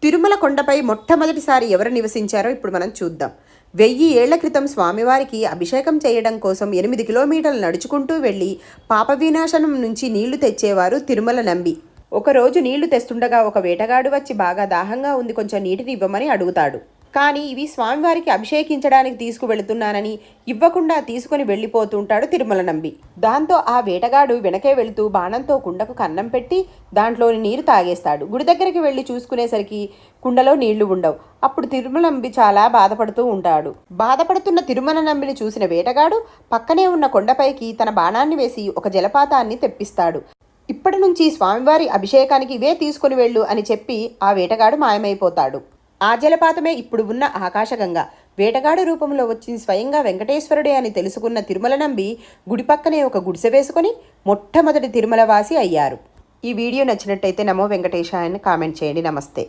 తిరుమల కొండపై మొట్టమొదటిసారి ఎవరు నివసించారో ఇప్పుడు మనం చూద్దాం. 1000 ఏళ్ల క్రితం స్వామివారికి అభిషేకం చేయడం కోసం 8 కిలోమీటర్లు నడుచుకుంటూ వెళ్లి పాప వినాశనం నుంచి నీళ్లు తెచ్చేవారు తిరుమల నంబి. ఒకరోజు నీళ్లు తెస్తుండగా ఒక వేటగాడు వచ్చి బాగా దాహంగా ఉంది, కొంచెం నీటిని ఇవ్వమని అడుగుతాడు. కానీ ఇవి స్వామివారికి అభిషేకించడానికి తీసుకువెళుతున్నానని ఇవ్వకుండా తీసుకుని వెళ్ళిపోతుంటాడు తిరుమల నంబి. దాంతో ఆ వేటగాడు వెనకే వెళుతూ బాణంతో కుండకు కన్నం పెట్టి దాంట్లోని నీరు తాగేస్తాడు. గుడి దగ్గరికి వెళ్ళి చూసుకునేసరికి కుండలో నీళ్లు ఉండవు. అప్పుడు తిరుమల నంబి చాలా బాధపడుతూ ఉంటాడు. బాధపడుతున్న తిరుమల నంబిని చూసిన వేటగాడు పక్కనే ఉన్న కొండపైకి తన బాణాన్ని వేసి ఒక జలపాతాన్ని తెప్పిస్తాడు. ఇప్పటి నుంచి స్వామివారి అభిషేకానికి ఇవే తీసుకుని వెళ్ళు అని చెప్పి ఆ వేటగాడు మాయమైపోతాడు. ఆ జలపాతమే ఇప్పుడు ఉన్న ఆకాశగంగ. వేటగాడు రూపంలో వచ్చి స్వయంగా వెంకటేశ్వరుడే అని తెలుసుకున్న తిరుమల నంబి గుడి పక్కనే ఒక గుడిసె వేసుకొని మొట్టమొదటి తిరుమల వాసి అయ్యారు. ఈ వీడియో నచ్చినట్టయితే నమో వెంకటేశాయని కామెంట్ చేయండి. నమస్తే.